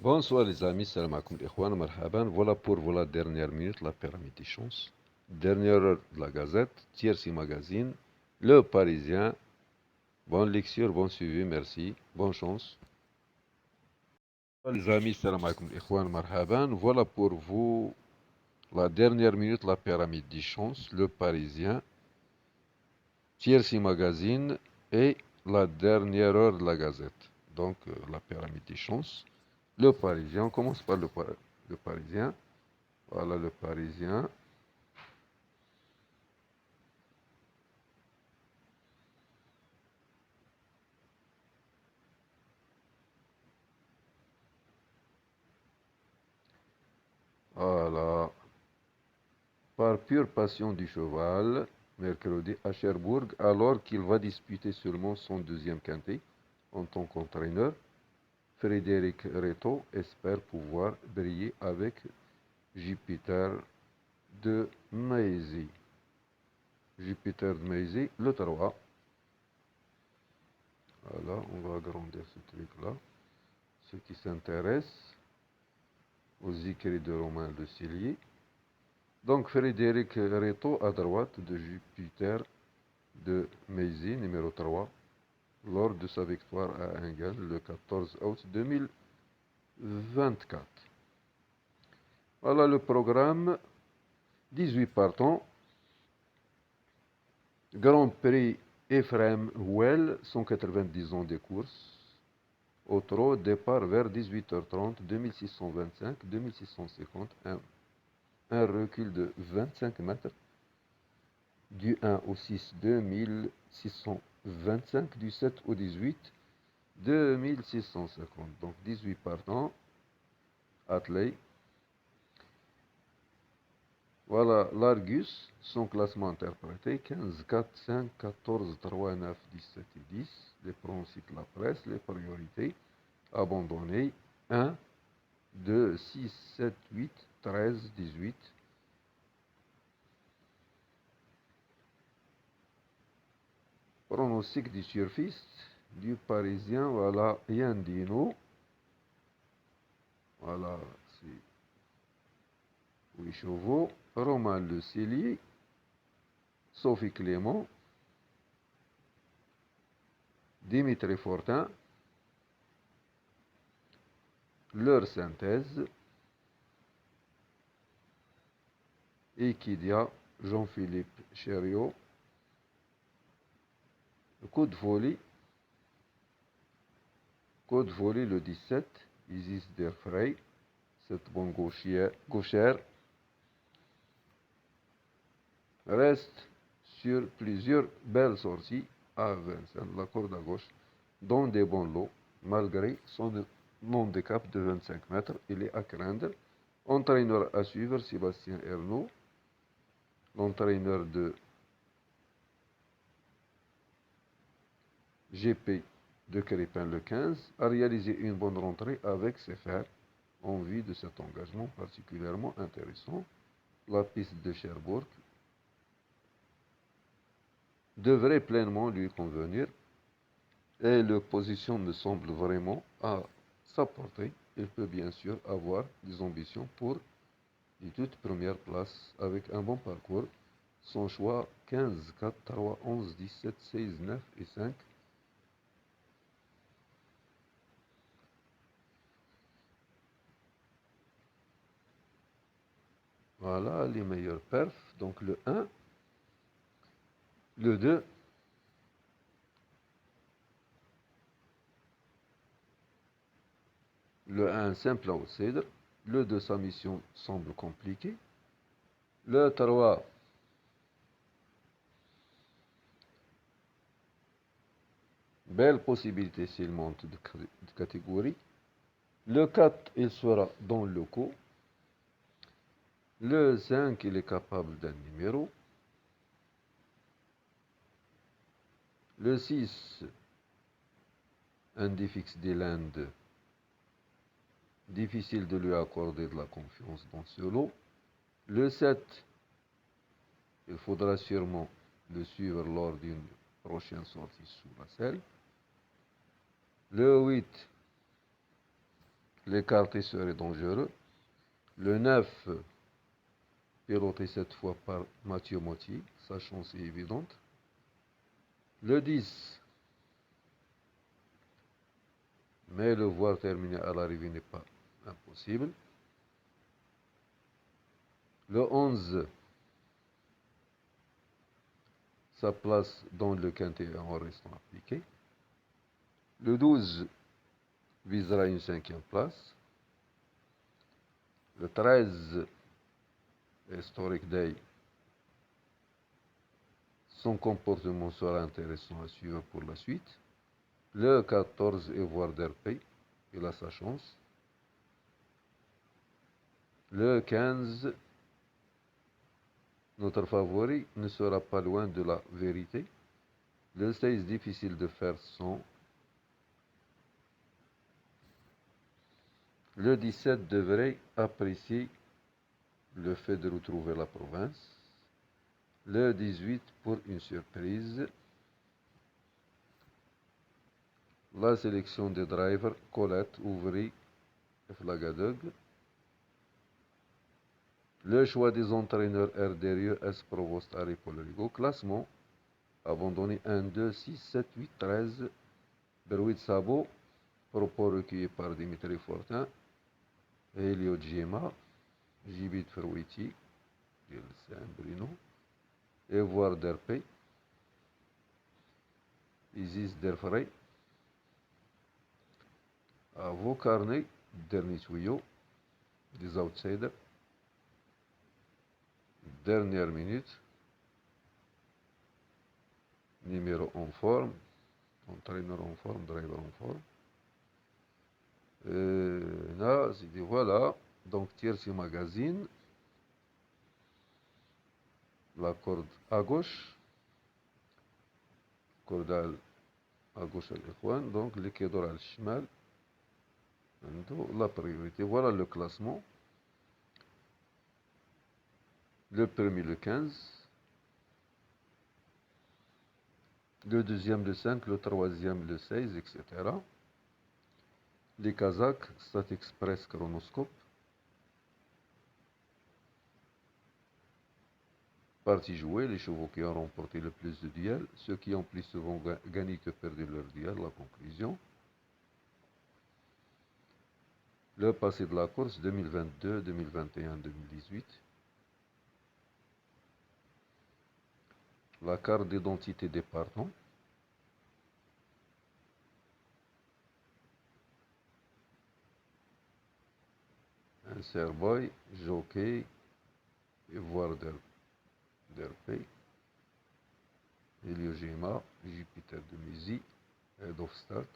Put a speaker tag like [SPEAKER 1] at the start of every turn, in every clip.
[SPEAKER 1] Bonsoir les amis, salam alaikum ikhwan, marhaban. Voilà pour la dernière minute, la pyramide des chances. Dernière heure de la Gazette, Tiercy Magazine, Le Parisien. Bonne lecture, bon suivi, merci. Bonne chance. Les amis, salam alaikum ikhwan, marhaban. Voilà pour vous la dernière minute, la pyramide des chances, Le Parisien, Tiercy Magazine et la dernière heure de la Gazette. Donc la pyramide des chances, Le Parisien. On commence par le Parisien. Voilà le Parisien. Voilà. Par pure passion du cheval, mercredi à Cherbourg, alors qu'il va disputer seulement son deuxième quintet en tant qu'entraîneur, Frédéric Reto espère pouvoir briller avec Jupiter de Maisy. Jupiter de Maisy, le 3. Voilà, on va agrandir ce truc-là. Ceux qui s'intéressent aux écrits de Romain Le Cellier. Donc Frédéric Reto à droite de Jupiter de Maisy, numéro 3, lors de sa victoire à Enghien le 14 août 2024. Voilà le programme. 18 partants. Grand Prix Ephraim Houel, 190 ans de course. Au trot, départ vers 18h30, 2625, 2650, un recul de 25 mètres. Du 1 au 6, 2625, du 7 au 18, 2650. Donc 18 partants, attelés. Voilà l'Argus, son classement interprété 15, 4, 5, 14, 3, 9, 17 et 10. Les pronostics de la presse, les priorités. Abandonnés 1, 2, 6, 7, 8, 13, 18. Pronostic du surfiste, du Parisien, voilà Yandino. Voilà, c'est 8 chevaux. Romain Le Cellier, Sophie Clément, Dimitri Fortin, leur synthèse, Equidia, Jean-Philippe Chériot, Coup de volley le 17, Isis Derfrey, cette bonne gauchère, reste sur plusieurs belles sorties à Vincennes, la corde à gauche, dans des bons lots, malgré son handicap de 25 mètres, il est à craindre. Entraîneur à suivre, Sébastien Ernaud, l'entraîneur de GP de Crépin le 15, a réalisé une bonne rentrée avec ses fers en vue de cet engagement particulièrement intéressant. La piste de Cherbourg devrait pleinement lui convenir et le position me semble vraiment à sa portée. Il peut bien sûr avoir des ambitions pour les toutes premières places avec un bon parcours. Son choix 15, 4, 3, 11, 17, 16, 9 et 5. Voilà les meilleurs perfs. Donc le 1, le 2, le 1 simple outsider. Le 2, sa mission semble compliquée. Le 3, belle possibilité s'il monte de catégorie. Le 4, il sera dans le coup. Le 5, il est capable d'un numéro. Le 6, un défixe des Landes. Difficile de lui accorder de la confiance dans ce lot. Le 7, il faudra sûrement le suivre lors d'une prochaine sortie sous la selle. Le 8, L'écarté serait dangereux. Le 9, piloté cette fois par Mathieu Motti. Sa chance est évidente. Le 10, mais le voir terminer à l'arrivée n'est pas impossible. Le 11, sa place dans le quintet en restant appliqué. Le 12 visera une 5e place. Le 13, Historic Day. Son comportement sera intéressant à suivre pour la suite. Le 14, Evoir Derpey. Il a sa chance. Le 15, notre favori ne sera pas loin de la vérité. Le 16, difficile de faire son. Le 17 devrait apprécier le fait de retrouver la province. Le 18 pour une surprise. La sélection des drivers, Colette, Ouvry et Flagadog. Le choix des entraîneurs RDRE, S. Provost, Harry Polerigo. Classement, abandonné 1, 2, 6, 7, 8, 13. Berwit Sabo, propos recueillis par Dimitri Fortin. Helio Djema, Jibit Ferwiti, Bruno. Evoir Derpey. Isis Derfrey. À vos carnets, dernier tuyau, des outsiders. Dernière minute. Numéro en forme. Entraîneur en forme, driver en forme. Là, c'est dit voilà. Donc, tierce magazine. La corde à gauche. Cordal à gauche à l'Ikhwan. Donc, l'équateur à l'Ishmal. La priorité. Voilà le classement. Le premier, le 15. Le deuxième, le 5. Le troisième, le 16, etc. Les Kazakhs, Stat Express, Chronoscope. Partie jouée, les chevaux qui ont remporté le plus de duels, ceux qui ont plus souvent gagné que perdu leur duel, la conclusion. Le passé de la course 2022, 2021, 2018. La carte d'identité des partants. Insert boy, jockey, et voir Derpey. Elio Gema, Jupiter de Mézy, Head of Start.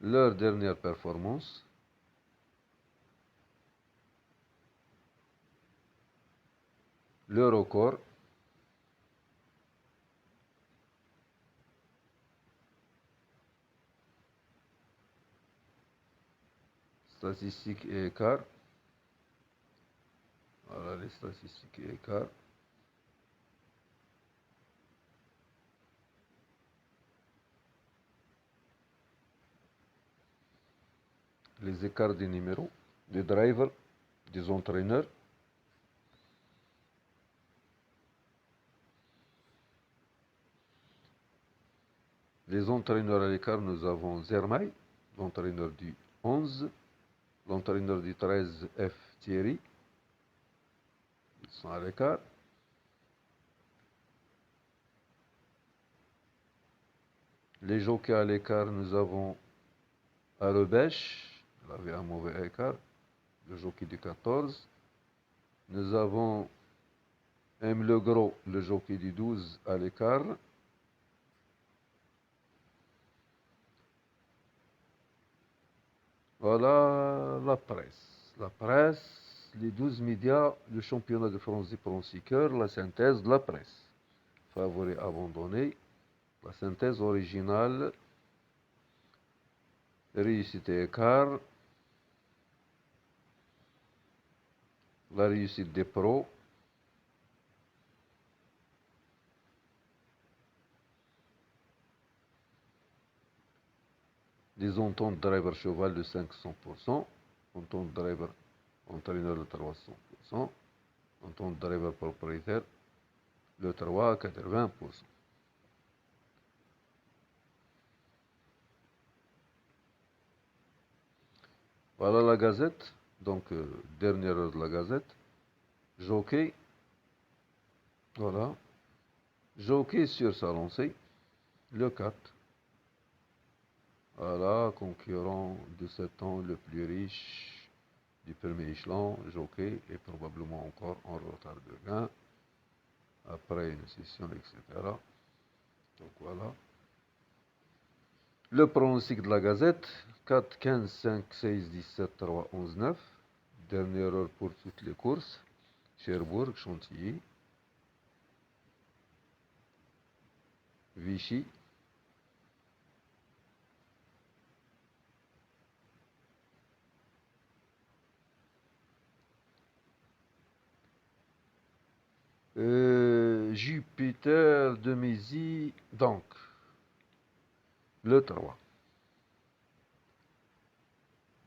[SPEAKER 1] Leur dernière performance. Le record. Statistiques et écarts. Voilà les statistiques et écarts. Les écarts des numéros, des drivers, des entraîneurs. Les entraîneurs à l'écart, nous avons Zermaï, l'entraîneur du 11, l'entraîneur du 13, F. Thierry. Ils sont à l'écart. Les jockeys à l'écart, nous avons Arrebèche, il avait un mauvais écart, le jockey du 14. Nous avons M. Legros, le jockey du 12 à l'écart. Voilà la presse. La presse, les 12 médias, le championnat de France des pronostiqueurs, la synthèse de la presse. Favori abandonné, la synthèse originale, réussite et écart, la réussite des pros, des ententes driver cheval de 500%, entente driver entraîneur de 300%, entente driver propriétaire le 3 à 80%. Voilà la gazette, donc dernière heure de la gazette. Jockey, voilà. Jockey sur sa lancée, le 4. Voilà, concurrent de 7 ans le plus riche du premier échelon, jockey, est probablement encore en retard de gain après une session, etc. Donc voilà. Le pronostic de la Gazette, 4, 15, 5, 6, 17, 3, 11, 9. Dernière heure pour toutes les courses. Cherbourg, Chantilly, Vichy, Jupiter de Mézy, donc, le 3.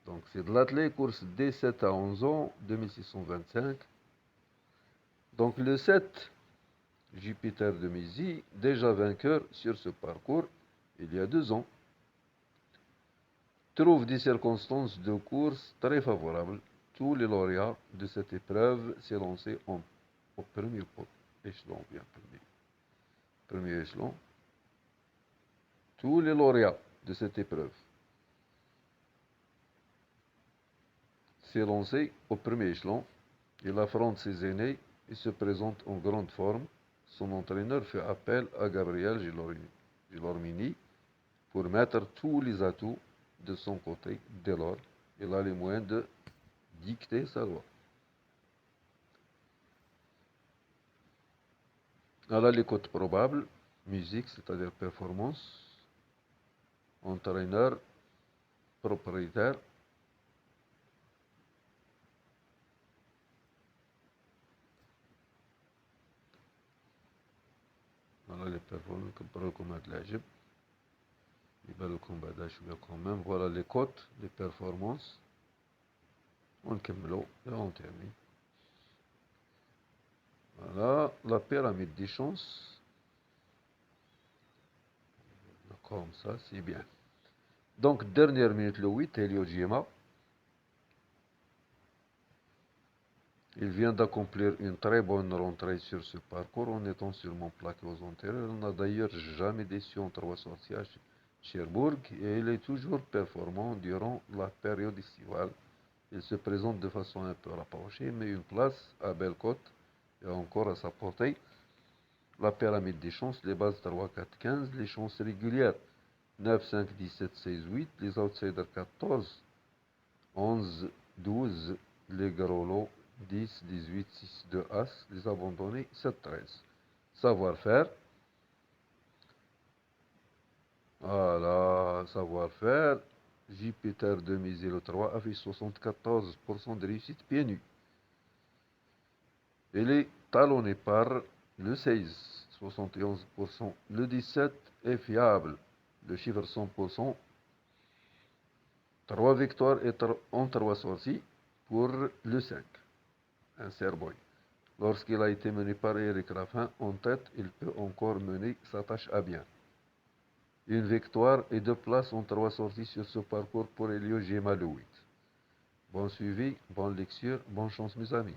[SPEAKER 1] Donc c'est de l'athlète, course des 7 à 11 ans, 2625. Donc le 7, Jupiter de Mézy, déjà vainqueur sur ce parcours il y a 2 ans, trouve des circonstances de course très favorables. Tous les lauréats de cette épreuve s'est lancé au premier échelon, bien premier échelon. Tous les lauréats de cette épreuve s'est lancé au premier échelon. Il affronte ses aînés et se présente en grande forme. Son entraîneur fait appel à Gabriel Gilormini pour mettre tous les atouts de son côté dès lors il a les moyens de dicter sa loi. Elle a les cotes probables, musique, c'est-à-dire performance, entraîneur, propriétaire, voilà les performances comme de l'Égypte. يبقى لكم بعدها شوية كمان. Voilà les cotes, les performances. ونكملوا et on termine. Voilà la pyramide des chances. Comme ça, c'est bien. Donc, dernière minute, le 8, Elio Giema. Il vient d'accomplir une très bonne rentrée sur ce parcours en étant sûrement plaqué aux antérieurs. Il n'a d'ailleurs jamais déçu en 3 sorties à Cherbourg et il est toujours performant durant la période estivale. Il se présente de façon un peu rapprochée, mais une place à Bellecote est encore à sa portée. La pyramide des chances, les bases 3, 4, 15, les chances régulières 9, 5, 17, 16, 8, les outsiders 14, 11, 12, les gros lots 10, 18, 6, 2, As, les abandonnés 7, 13. Savoir-faire. Voilà, savoir-faire. Jupiter de Mézy le 3 affiche 74% de réussite pieds nus. Il est talonné par le 16, 71%. Le 17 est fiable. Le chiffre 100%. 3 victoires en 3 sorties pour le 5, un Serboy. Lorsqu'il a été mené par Eric Raffin en tête, il peut encore mener sa tâche à bien. Une victoire et 2 places en 3 sorties sur ce parcours pour Elio Gema le 8. Bon suivi, bonne lecture, bonne chance mes amis.